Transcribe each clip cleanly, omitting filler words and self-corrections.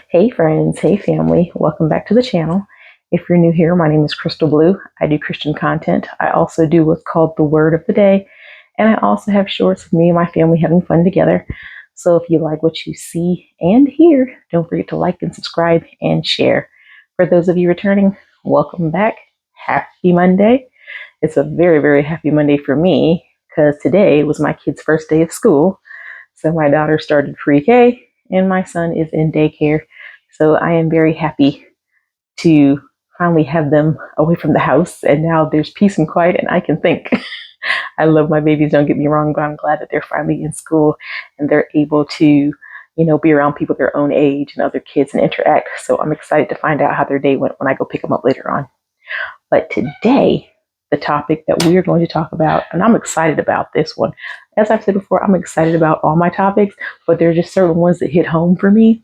Hey friends, hey family, welcome back to the channel. If you're new here, my name is Crystal Blue. I do Christian content. I also do what's called the Word of the Day, and I also have shorts of me and my family having fun together. So if you like what you see and hear, don't forget to like and subscribe and share. For those of you returning, welcome back. Happy Monday. It's a very, very happy Monday for me because today was my kid's first day of school. So my daughter started pre-K and my son is in daycare. So I am very happy to finally have them away from the house. And now there's peace and quiet and I can think. I love my babies, don't get me wrong, but I'm glad that they're finally in school and they're able to, be around people their own age and other kids and interact. So I'm excited to find out how their day went when I go pick them up later on. But today, the topic that we are going to talk about, and I'm excited about this one. As I've said before, I'm excited about all my topics, but there are just certain ones that hit home for me.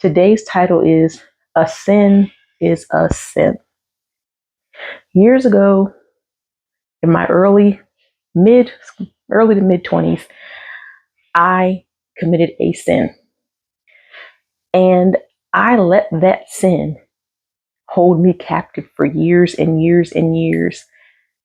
Today's title is A Sin is a Sin. Years ago, in my early to mid 20s, I committed a sin. And I let that sin hold me captive for years and years and years.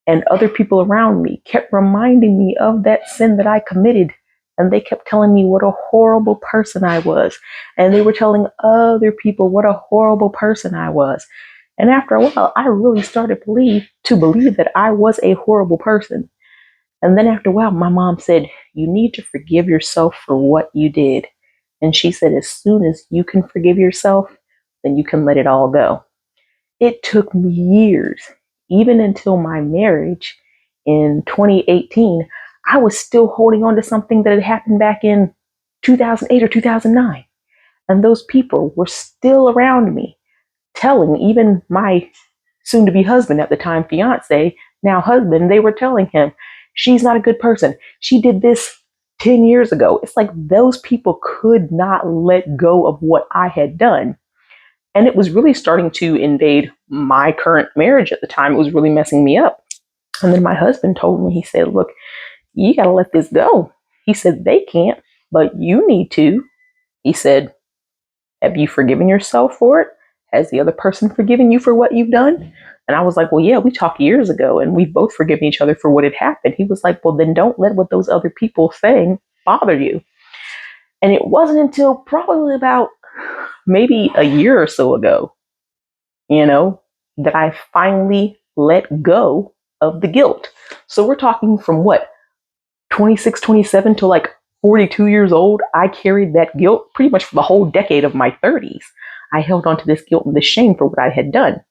And other people around me kept reminding me of that sin that I committed. And they kept telling me what a horrible person I was. And they were telling other people what a horrible person I was. And after a while, I really started to believe that I was a horrible person. And then after a while, my mom said, "You need to forgive yourself for what you did." And she said, as soon as you can forgive yourself, then you can let it all go. It took me years, even until my marriage in 2018, I was still holding on to something that had happened back in 2008 or 2009. And those people were still around me, telling even my soon to be husband at the time, fiance, now husband, they were telling him, "She's not a good person. She did this 10 years ago." It's like those people could not let go of what I had done. And it was really starting to invade my current marriage at the time. It was really messing me up. And then my husband told me, he said, "Look, you got to let this go." He said, "They can't, but you need to." He said, "Have you forgiven yourself for it? Has the other person forgiven you for what you've done?" And I was like, "Well, yeah, we talked years ago and we've both forgiven each other for what had happened." He was like, "Well, then don't let what those other people saying bother you." And it wasn't until probably about maybe a year or so ago, that I finally let go of the guilt. So we're talking from what, 26, 27 to like 42 years old. I carried that guilt pretty much for the whole decade of my 30s. I held on to this guilt and this shame for what I had done.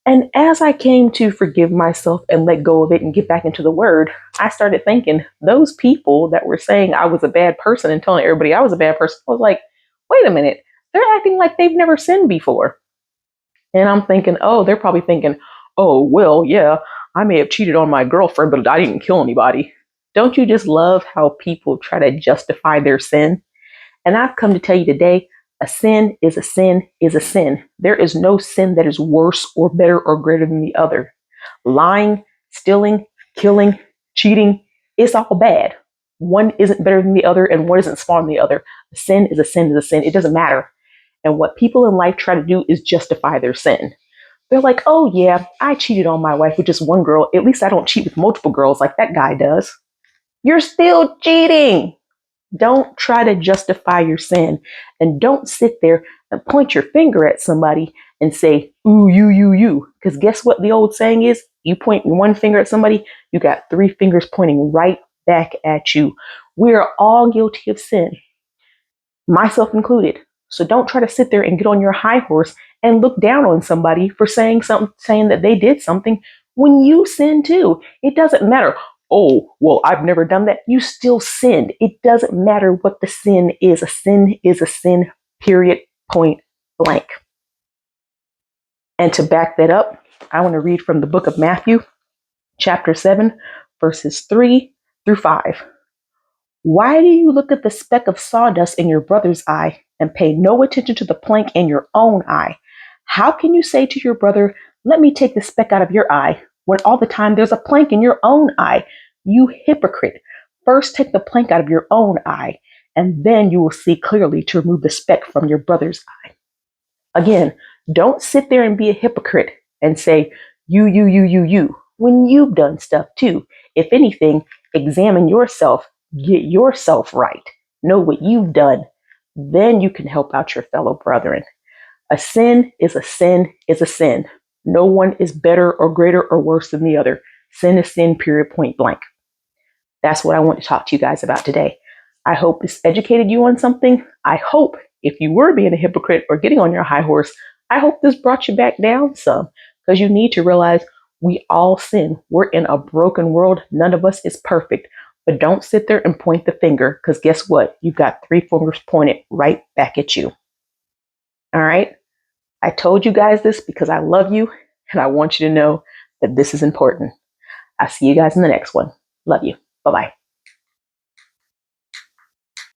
And as I came to forgive myself and let go of it and get back into the word, I started thinking those people that were saying I was a bad person and telling everybody I was a bad person, I was like, wait a minute, they're acting like they've never sinned before. And I'm thinking, oh, they're probably thinking, "Oh, well, yeah, I may have cheated on my girlfriend, but I didn't kill anybody." Don't you just love how people try to justify their sin? And I've come to tell you today, a sin is a sin is a sin. There is no sin that is worse or better or greater than the other. Lying, stealing, killing, cheating, it's all bad. One isn't better than the other and one isn't smaller than the other. A sin is a sin is a sin. It doesn't matter. And what people in life try to do is justify their sin. They're like, "Oh, yeah, I cheated on my wife with just one girl. At least I don't cheat with multiple girls like that guy does." You're still cheating. Don't try to justify your sin. And don't sit there and point your finger at somebody and say, "Ooh, you." Because guess what the old saying is? You point one finger at somebody, you got three fingers pointing right back at you. We are all guilty of sin, myself included. So don't try to sit there and get on your high horse and look down on somebody for saying that they did something when you sin too. It doesn't matter. "Oh, well, I've never done that." You still sinned. It doesn't matter what the sin is. A sin is a sin, period, point blank. And to back that up, I want to read from the book of Matthew, chapter 7, verses 3 through 5. "Why do you look at the speck of sawdust in your brother's eye and pay no attention to the plank in your own eye? How can you say to your brother, 'Let me take the speck out of your eye,' when all the time there's a plank in your own eye? You hypocrite. First take the plank out of your own eye, and then you will see clearly to remove the speck from your brother's eye. Again, don't sit there and be a hypocrite and say, you, when you've done stuff too. If anything, examine yourself, get yourself right, know what you've done. Then you can help out your fellow brethren. A sin is a sin is a sin. No one is better or greater or worse than the other. Sin is sin, period, point blank. That's what I want to talk to you guys about today. I hope this educated you on something. I hope if you were being a hypocrite or getting on your high horse, I hope this brought you back down some, because you need to realize we all sin. We're in a broken world. None of us is perfect. But don't sit there and point the finger, because guess what? You've got 3 fingers pointed right back at you. All right? I told you guys this because I love you and I want you to know that this is important. I'll see you guys in the next one. Love you. Bye-bye.